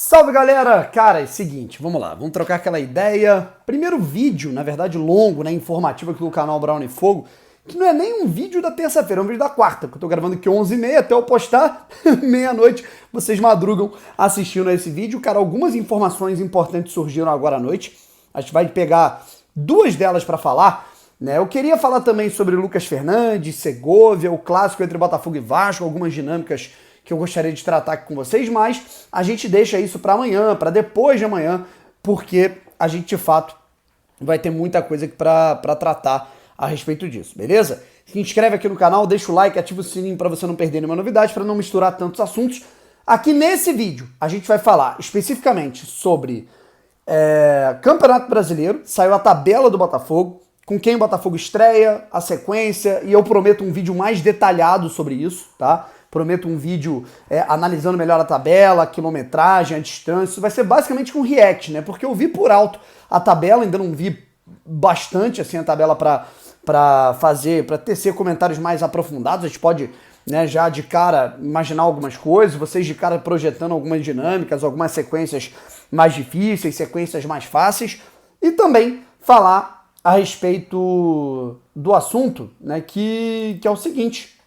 Salve galera! Cara, é o seguinte, vamos lá, vamos trocar aquela ideia. Primeiro vídeo, na verdade longo, né, informativo aqui do canal Brown e Fogo, que não é nem um vídeo da terça-feira, é um vídeo da quarta, que eu tô gravando aqui 11h30, até eu postar, meia-noite, vocês madrugam assistindo a esse vídeo. Cara, algumas informações importantes surgiram agora à noite, a gente vai pegar duas delas para falar, né? Eu queria falar também sobre Lucas Fernandes, Segovia, o clássico entre Botafogo e Vasco, algumas dinâmicas que eu gostaria de tratar aqui com vocês, mas a gente deixa isso para amanhã, para depois de amanhã, porque a gente de fato vai ter muita coisa aqui para tratar a respeito disso, beleza? Se inscreve aqui no canal, deixa o like, ativa o sininho para você não perder nenhuma novidade, para não misturar tantos assuntos. Aqui nesse vídeo a gente vai falar especificamente sobre Campeonato Brasileiro, saiu a tabela do Botafogo, com quem o Botafogo estreia, a sequência, e eu prometo um vídeo mais detalhado sobre isso, tá? Prometo um vídeo analisando melhor a tabela, a quilometragem, a distância. Isso vai ser basicamente um react, né? Porque eu vi por alto a tabela, ainda não vi bastante assim a tabela para tecer comentários mais aprofundados. A gente pode, né, já de cara imaginar algumas coisas, vocês de cara projetando algumas dinâmicas, algumas sequências mais difíceis, sequências mais fáceis, e também falar a respeito do assunto, né, que é o seguinte: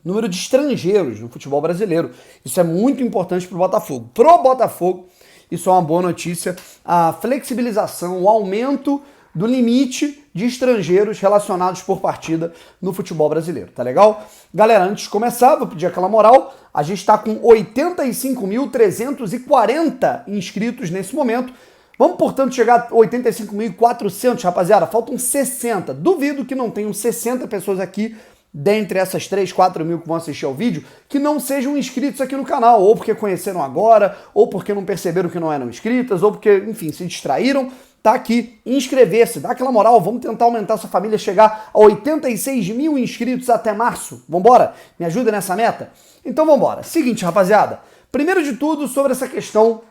número de estrangeiros no futebol brasileiro. Isso é muito importante para o Botafogo. Pro Botafogo, isso é uma boa notícia. A flexibilização, o aumento do limite de estrangeiros relacionados por partida no futebol brasileiro. Tá legal? Galera, antes de começar, vou pedir aquela moral. A gente está com 85.340 inscritos nesse momento. Vamos, portanto, chegar a 85.400, rapaziada. Faltam 60. Duvido que não tenham 60 pessoas aqui dentre essas 3, 4 mil que vão assistir ao vídeo, que não sejam inscritos aqui no canal, ou porque conheceram agora, ou porque não perceberam que não eram inscritas, ou porque, enfim, se distraíram. Tá aqui, inscrever-se, dá aquela moral, vamos tentar aumentar essa família, chegar a 86 mil inscritos até março. Vambora? Me ajuda nessa meta? Então vambora. Seguinte, rapaziada, primeiro de tudo, sobre essa questão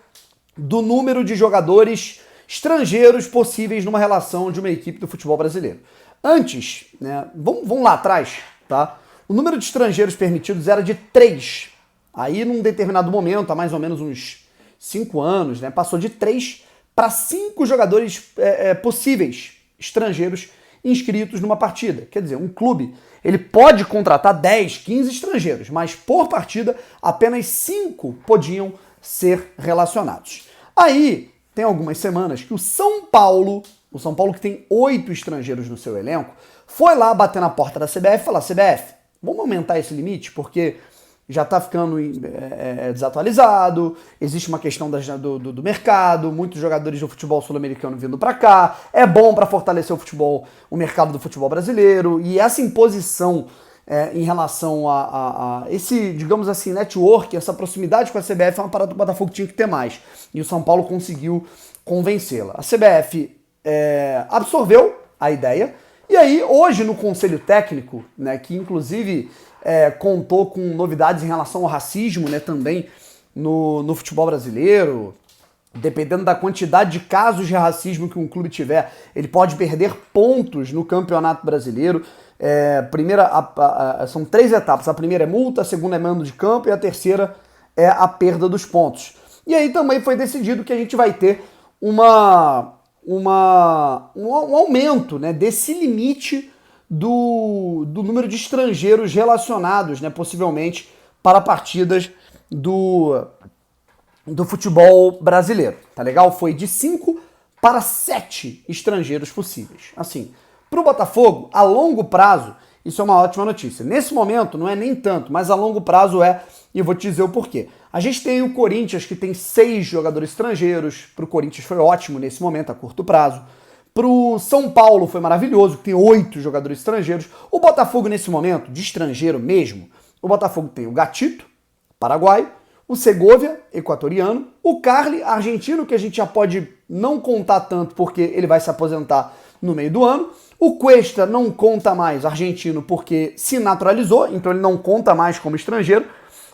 do número de jogadores estrangeiros possíveis numa relação de uma equipe do futebol brasileiro. Antes, né, vamos lá atrás, tá? O número de estrangeiros permitidos era de 3. Aí, num determinado momento, há mais ou menos uns 5 anos, né, passou de 3 para 5 jogadores possíveis estrangeiros inscritos numa partida. Quer dizer, um clube, ele pode contratar 10, 15 estrangeiros, mas por partida, apenas 5 podiam ser relacionados. Aí, tem algumas semanas que o São Paulo que tem 8 estrangeiros no seu elenco, foi lá bater na porta da CBF e falar: CBF, vamos aumentar esse limite, porque já está ficando desatualizado, existe uma questão do mercado, muitos jogadores do futebol sul-americano vindo para cá, é bom para fortalecer o mercado do futebol brasileiro, e essa imposição em relação a esse, digamos assim, network, essa proximidade com a CBF é uma parada que o Botafogo tinha que ter mais, e o São Paulo conseguiu convencê-la. A CBF absorveu a ideia, e aí hoje no Conselho Técnico, né, que inclusive contou com novidades em relação ao racismo, né, também no futebol brasileiro, dependendo da quantidade de casos de racismo que um clube tiver, ele pode perder pontos no Campeonato Brasileiro. São 3 etapas, a primeira é multa, a segunda é mando de campo e a terceira é a perda dos pontos. E aí também foi decidido que a gente vai ter um aumento, né, desse limite do número de estrangeiros relacionados, né, possivelmente para partidas do futebol brasileiro, tá legal? Foi de 5 para 7 estrangeiros possíveis. Assim, para o Botafogo, a longo prazo, isso é uma ótima notícia. Nesse momento não é nem tanto, mas a longo prazo e eu vou te dizer o porquê. A gente tem o Corinthians, que tem 6 jogadores estrangeiros. Para o Corinthians foi ótimo nesse momento, a curto prazo. Para o São Paulo foi maravilhoso, que tem 8 jogadores estrangeiros. O Botafogo, nesse momento, de estrangeiro mesmo, o Botafogo tem o Gatito, paraguaio, o Segovia, equatoriano, o Carli, argentino, que a gente já pode não contar tanto porque ele vai se aposentar no meio do ano. O Cuesta não conta mais, argentino, porque se naturalizou, então ele não conta mais como estrangeiro.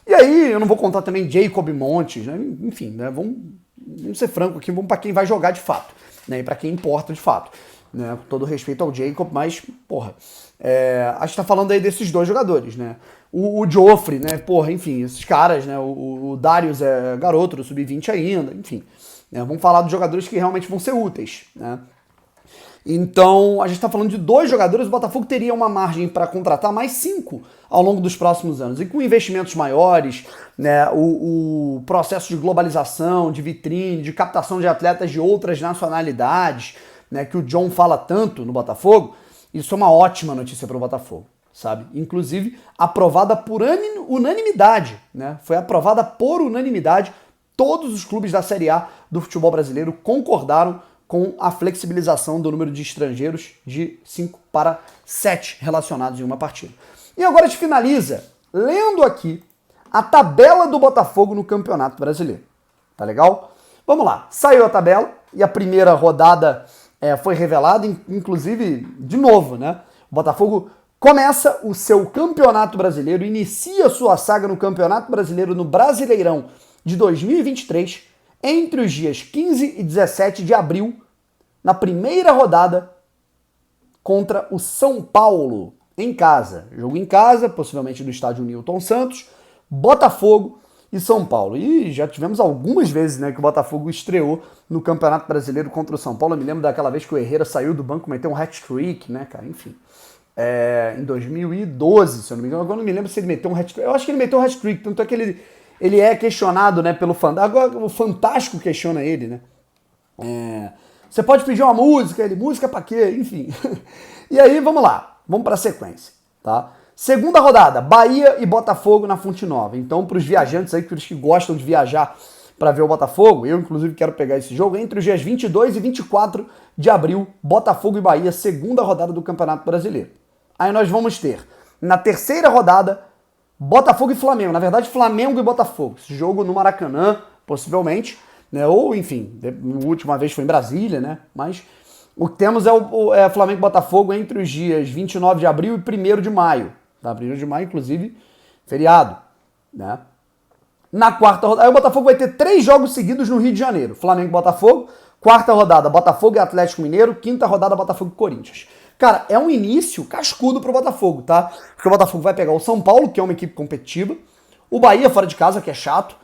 E aí, eu não vou contar também Jacob Montes, né? Enfim, né? Vamos ser franco aqui, vamos para quem vai jogar de fato, né? E para quem importa de fato. né? Com todo respeito ao Jacob, mas, porra, a gente tá falando aí desses dois jogadores, né? O Joffrey, né? Porra, enfim, esses caras, né? O Darius é garoto do sub-20 ainda, enfim. Né? Vamos falar dos jogadores que realmente vão ser úteis, né? Então, a gente está falando de 2 jogadores, o Botafogo teria uma margem para contratar mais 5 ao longo dos próximos anos. E com investimentos maiores, né, o processo de globalização, de vitrine, de captação de atletas de outras nacionalidades, né, que o John fala tanto no Botafogo, isso é uma ótima notícia para o Botafogo, sabe? Inclusive, aprovada por unanimidade, né? Foi aprovada por unanimidade. Todos os clubes da Série A do futebol brasileiro concordaram com a flexibilização do número de estrangeiros de 5 para 7 relacionados em uma partida. E agora a gente finaliza lendo aqui a tabela do Botafogo no Campeonato Brasileiro. Tá legal? Vamos lá. Saiu a tabela e a primeira rodada foi revelada, inclusive, de novo, né? O Botafogo começa o seu Campeonato Brasileiro, inicia sua saga no Campeonato Brasileiro no Brasileirão de 2023, entre os dias 15 e 17 de abril, na primeira rodada, contra o São Paulo, em casa. Jogo em casa, possivelmente no estádio Newton Santos, Botafogo e São Paulo. E já tivemos algumas vezes, né, que o Botafogo estreou no Campeonato Brasileiro contra o São Paulo. Eu me lembro daquela vez que o Herrera saiu do banco, meteu um hat-trick, né, cara, enfim. Em 2012, se eu não me engano. Agora não me lembro se ele meteu um hat-trick. Eu acho que ele meteu um hat-trick, tanto é que ele é questionado, né, pelo Fantástico. Agora o Fantástico questiona ele, né. Você pode pedir uma música, música pra quê? Enfim. E aí, vamos lá. Vamos pra sequência, tá? Segunda rodada, Bahia e Botafogo na Fonte Nova. Então, pros viajantes aí, pros que gostam de viajar para ver o Botafogo, eu, inclusive, quero pegar esse jogo entre os dias 22 e 24 de abril, Botafogo e Bahia, segunda rodada do Campeonato Brasileiro. Aí nós vamos ter, na terceira rodada, Botafogo e Flamengo. Na verdade, Flamengo e Botafogo. Esse jogo no Maracanã, possivelmente, né? Ou, enfim, a última vez foi em Brasília, né? Mas o que temos é Flamengo e Botafogo entre os dias 29 de abril e 1º de maio. Tá? 1º de maio, inclusive, feriado, né? Na quarta rodada, aí o Botafogo vai ter 3 jogos seguidos no Rio de Janeiro. Flamengo e Botafogo. Quarta rodada, Botafogo e Atlético Mineiro. Quinta rodada, Botafogo e Corinthians. Cara, é um início cascudo pro Botafogo, tá? Porque o Botafogo vai pegar o São Paulo, que é uma equipe competitiva. O Bahia fora de casa, que é chato.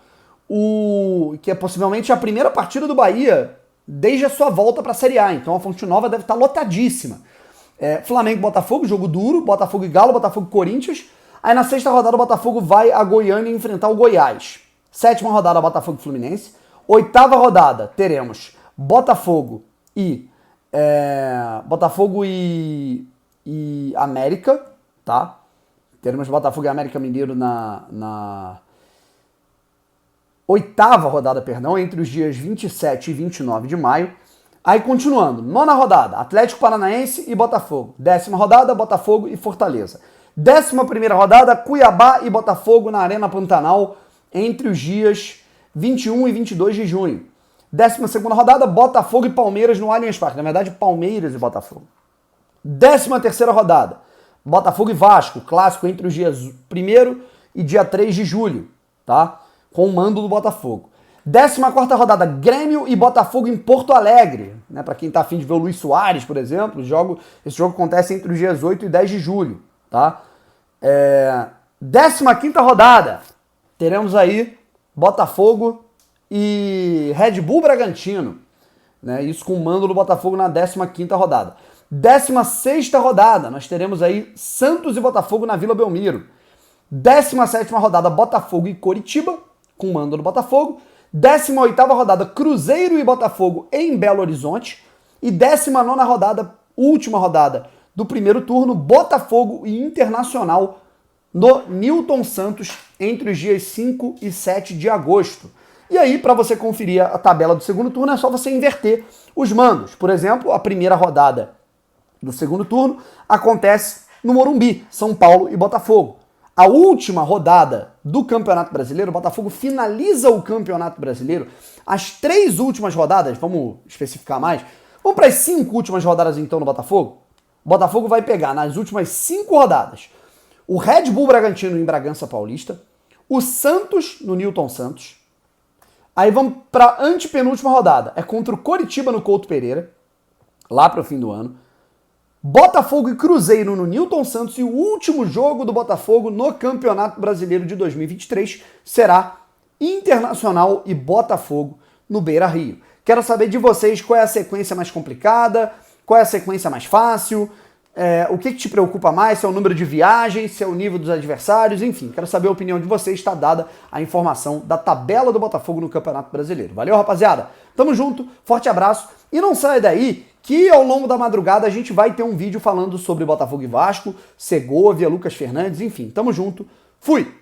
Que é possivelmente a primeira partida do Bahia desde a sua volta para a Série A. Então a Fonte Nova deve estar lotadíssima. Flamengo e Botafogo, jogo duro. Botafogo e Galo, Botafogo e Corinthians. Aí na sexta rodada o Botafogo vai a Goiânia enfrentar o Goiás. Sétima rodada, Botafogo e Fluminense. Oitava rodada, teremos Botafogo e América, tá? Teremos Botafogo e América Mineiro na oitava rodada, perdão, entre os dias 27 e 29 de maio. Aí continuando, nona rodada, Atlético Paranaense e Botafogo. 10ª rodada, Botafogo e Fortaleza. 11ª rodada, Cuiabá e Botafogo na Arena Pantanal entre os dias 21 e 22 de junho. 12ª rodada, Botafogo e Palmeiras no Allianz Parque. Na verdade, Palmeiras e Botafogo. 13ª rodada, Botafogo e Vasco, clássico entre os dias 1º e dia 3 de julho, tá? Com o mando do Botafogo. 14ª rodada, Grêmio e Botafogo em Porto Alegre, né? Para quem tá afim de ver o Luis Soares, por exemplo, esse jogo acontece entre os dias 8 e 10 de julho, tá? 15ª rodada, teremos aí Botafogo e Red Bull Bragantino, né? Isso com o mando do Botafogo na 15ª rodada. 16ª rodada, nós teremos aí Santos e Botafogo na Vila Belmiro. 17ª rodada, Botafogo e Coritiba, com o mando do Botafogo. 18ª rodada, Cruzeiro e Botafogo em Belo Horizonte. E 19ª rodada, última rodada do primeiro turno, Botafogo e Internacional no Newton Santos entre os dias 5 e 7 de agosto. E aí, para você conferir a tabela do segundo turno, é só você inverter os mandos. Por exemplo, a primeira rodada do segundo turno acontece no Morumbi, São Paulo e Botafogo. A última rodada do Campeonato Brasileiro, o Botafogo finaliza o Campeonato Brasileiro. As 3 últimas rodadas, vamos especificar mais, vamos para as 5 últimas rodadas então no Botafogo? O Botafogo vai pegar nas últimas 5 rodadas o Red Bull Bragantino em Bragança Paulista, o Santos no Newton Santos. Aí vamos para a antepenúltima rodada, é contra o Coritiba no Couto Pereira. lá para o fim do ano. Botafogo e Cruzeiro no Newton Santos, e o último jogo do Botafogo no Campeonato Brasileiro de 2023 será Internacional e Botafogo no Beira-Rio. Quero saber de vocês qual é a sequência mais complicada, qual é a sequência mais fácil, o que te preocupa mais, se é o número de viagens, se é o nível dos adversários, enfim, quero saber a opinião de vocês, está dada a informação da tabela do Botafogo no Campeonato Brasileiro. Valeu, rapaziada? Tamo junto, forte abraço, e não saia daí que ao longo da madrugada a gente vai ter um vídeo falando sobre Botafogo e Vasco, Segovia, Lucas Fernandes, enfim, tamo junto, fui!